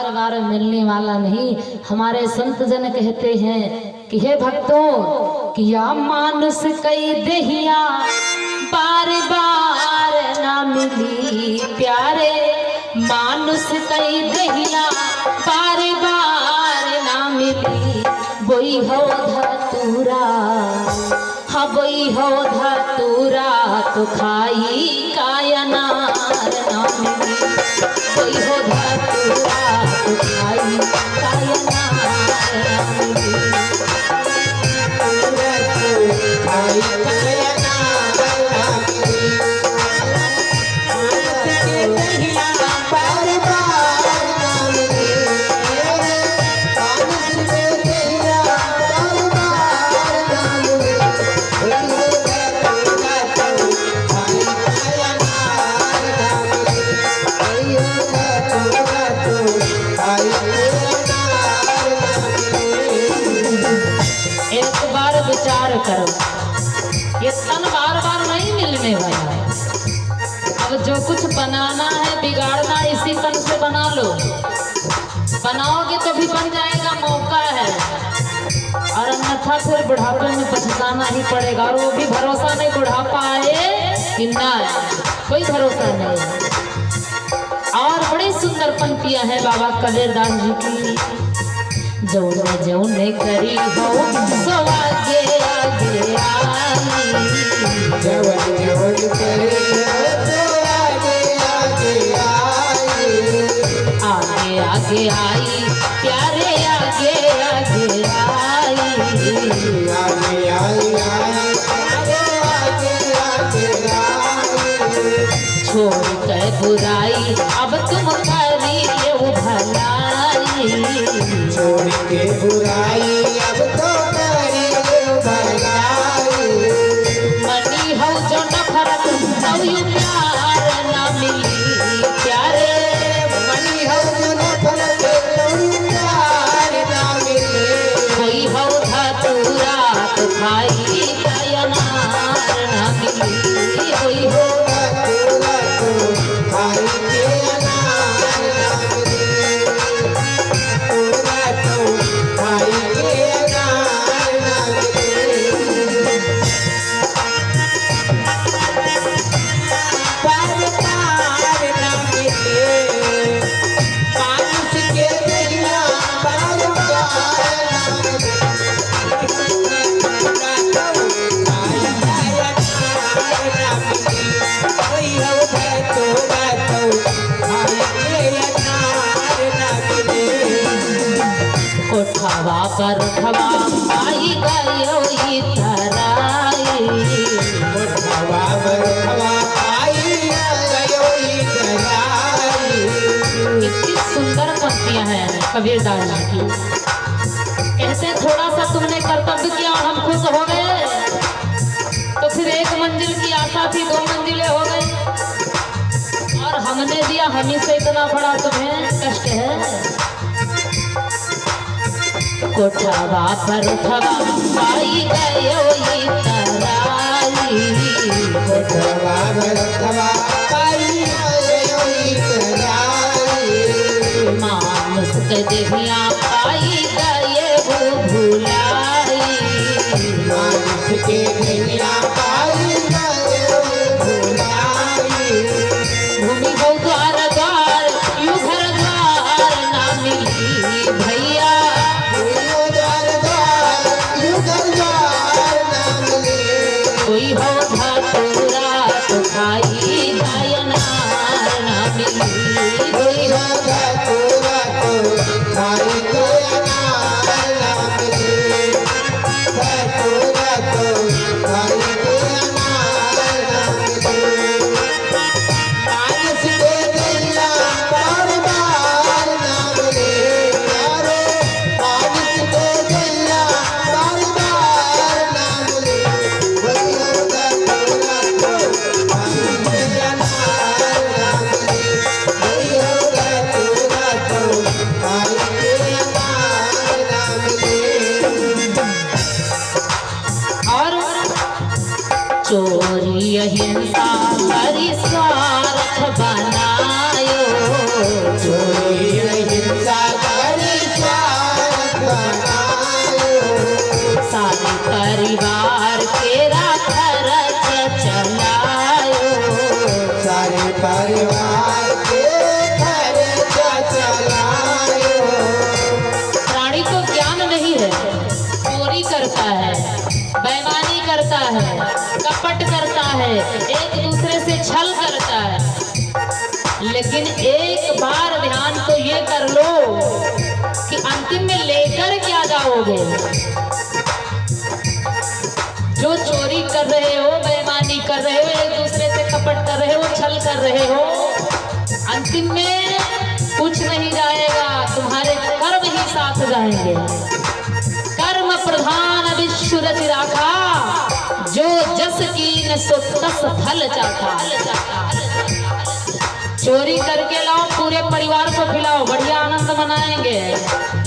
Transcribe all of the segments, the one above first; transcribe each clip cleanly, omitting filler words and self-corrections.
बार बार मिलने वाला नहीं। हमारे संत जन कहते हैं कि हे भक्तों कि या मानुष कई देहिया बार बार ना मिली प्यारे, मानुष कई देहिया बार बार ना मिली, बोई हो धतूरा, हाँ बोई हो धतूरा तो खाई कायनार ना मिली, बोई हो धतूरा तो खाई कायनार ना मिली, खाई कायनार ना मिली। विचार करो, ये तन बार बार नहीं मिलने वाला है। अब जो कुछ बनाना है बिगाड़ना इसी तन से बना लो, बनाओगे तो भी बन जाएगा, मौका है। और अन्यथा फिर बुढ़ापे में पछताना ही पड़ेगा, और वो भी भरोसा नहीं बुढ़ापा आए कि ना आए, कोई भरोसा नहीं। और बड़ी सुंदर पंक्तियां हैं बाबा कबीरदास जी की, जौने जौने करी हो सो आगे आगे आई, जौन जौन करी हो सो आगे आगे आई, आगे आगे आई प्यारे आगे आगे आई, आगे आई प्यारे आगे आगे आई, छोड़ के बुराई अब तुम करी ले भलाई, छोड़ के बुराई अब तो करी भलाई, मनी हो जो नफरत तो यू प्यार ना मिली प्यारे, मनी हो जो नफरत तो यू प्यार ना मिली, कोई हो धतूरा तो खाई कायनार ना मिली, कोई हो धतूरा तो खाई कायनार ना मिली, उठवा पर उठवा आई गयो इतराई, उठवा पर उठवा आई गयो इतराई। कितनी सुंदर पंक्तियां हैं कबीरदास जी की। कहते हैं थोड़ा सा तुमने कर्तव्य किया और हम खुश हो गए, तो फिर एक मंजिल की आशा थी 2 मंजिलें हो गई, और हमने दिया हमी से इतना बड़ा तुम्हें कष्ट है। कोठवा पर उठवा पाई गयो इतराई, कोठवा पर उठवा पाई गयो इतराई, मानुष के देहिया पाई गए वो भुलाई, मानुष के देहिया पाई गए वो भुलाई, भूमि हो द्वार द्वार यू घर द्वार ना मिली भैया, कोई हो धतूरा तो खाई कायनार ना मिली, कोई हो धतूरा तो खाई कायनार ना मिली, धतूरा तो है, एक दूसरे से छल करता है, लेकिन एक बार ध्यान तो ये कर लो कि अंतिम में लेकर क्या जाओगे। जो चोरी कर रहे हो, बेईमानी कर रहे हो, एक दूसरे से कपट कर रहे हो, छल कर रहे हो, अंतिम में कुछ नहीं जाएगा, तुम्हारे कर्म ही साथ जाएंगे। कर्म प्रधान विश्व रचि राखा, जो जस कीन सो तस फल चाखा। चोरी करके लाओ, पूरे परिवार को खिलाओ, बढ़िया आनंद मनाएंगे,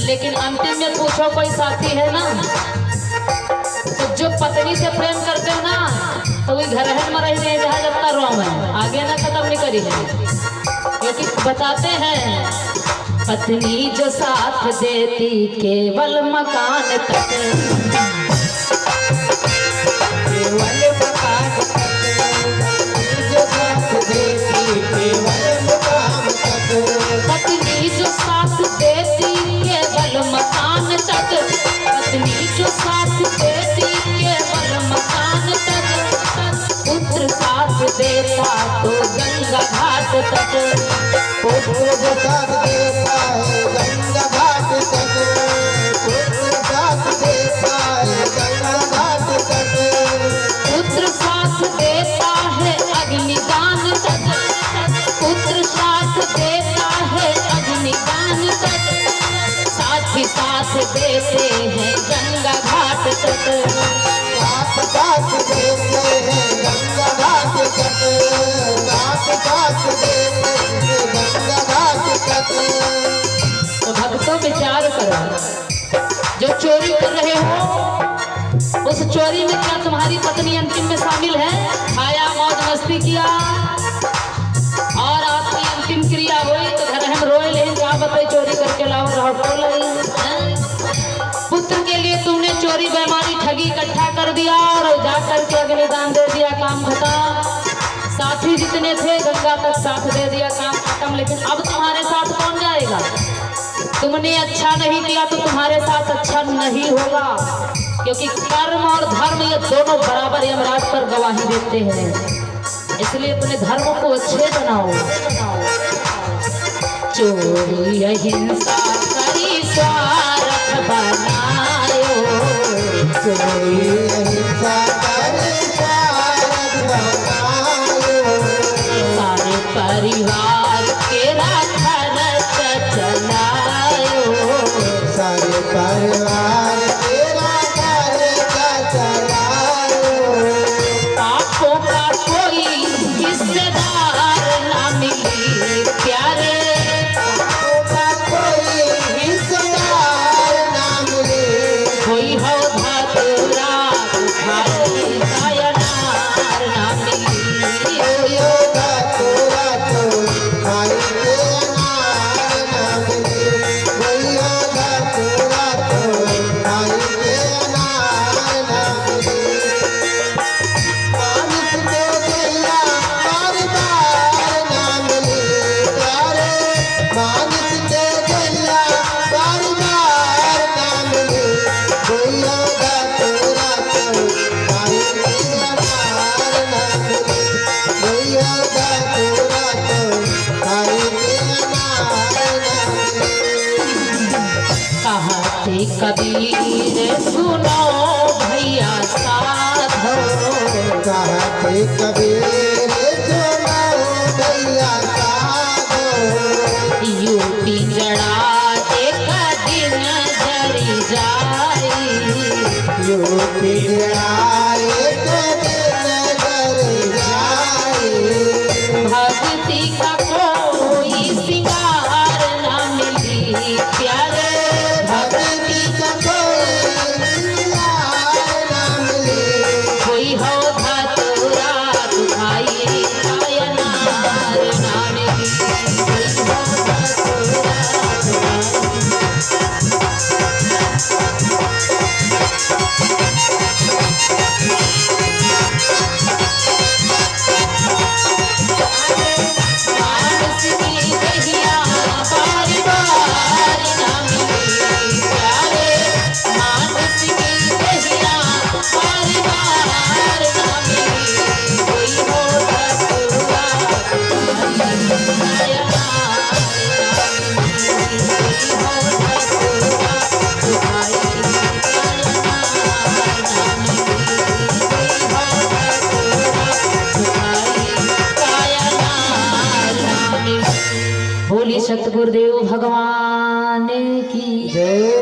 लेकिन अंतिम में पूछो कोई साथी है ना, तो जो पत्नी से प्रेम करते हो ना, तो वही घर में रह रहे जहाँ जब रोम है, आगे ना खत्म नहीं करी है। क्योंकि बताते हैं पत्नी जो साथ देती केवल मकान तक, केवल मकान तक, जो साथ देती केवल मकान तक, पत्नी जो साथ देती केवल मकान तक, पत्नी जो साथ देती केवल मकान तक, पुत्र साथ देता तो गंगा घाट तक, पुत्र जो साथ देता है गंगा घाट तक, पुत्र साथ देता है गंगा घाट तक, पुत्र साथ देता है अग्निदान तक, पुत्र साथ देता है अग्निदान तक, साथी साथ देते हैं गंगा घाट तक, साथ देते हैं गंगा घाट तक, साथ देते हैं गंगा घाट तक। तो भक्तों विचार करो, जो चोरी कर रहे हो, उस चोरी में क्या तुम्हारी पत्नी अंतिम में शामिल है? खाया, मौज मस्ती किया और आपकी अंतिम क्रिया हुई तो घर हम रोए, लेकिन क्या बताए चोरी करके लाओ पुत्र के लिए तुमने चोरी, बेईमानी, ठगी इकट्ठा कर दिया और जा करके अग्निदान दे दिया, काम खत्म। साथी जितने थे गंगा तक साथ दे दिया, काम खत्म। लेकिन अब तुम्हारे साथ कौन जाएगा? तुमने अच्छा नहीं किया तो तुम्हारे साथ अच्छा नहीं होगा, क्योंकि कर्म और धर्म ये दोनों बराबर यमराज पर गवाही देते हैं। इसलिए अपने धर्म को अच्छे बनाओ। चोरी अहिंसा करी स्वार्थ बनायो, चोरी अहिंसा करी स्वार्थ बनायो, सारे परिवार के राखन चलायो, सारे परिवार तेरा घर चलायो, पापों का कोई हिस्सेदार ना मिली प्यारे, पापों का कोई हिस्सेदार ना मिले, कोई हो धतूरा खाई कायनार ना मिली, कोई होगा तोरा तो खाई के अनार ना मिले, कोई होगा तोरा तो खाई के अनार ना मिले। मानिक दे दिया बार बार ना मिले प्यारे, मानिक दे दिया बार बार ना मिले, कोई होगा तोरा तो खाई के अनार ना मिले, कोई होगा तोरा तो खाई के अनार ना मिले। कहते कबीर सुनो भैया साधो, कहते कबीर सुनो भैया साधो, यूपी जड़ा एक दिन जरी जाई, यूपी आए तो दिन घर जाए, भक्ति का कोई सिंगार ना मिली प्यारे, भक्ति का कोई यार ना मिले, कोई हो धतूरा खाई कायनार ना मिली, कोई हो धतूरा मानस की कहिया बारी बारी गुरुदेव भगवान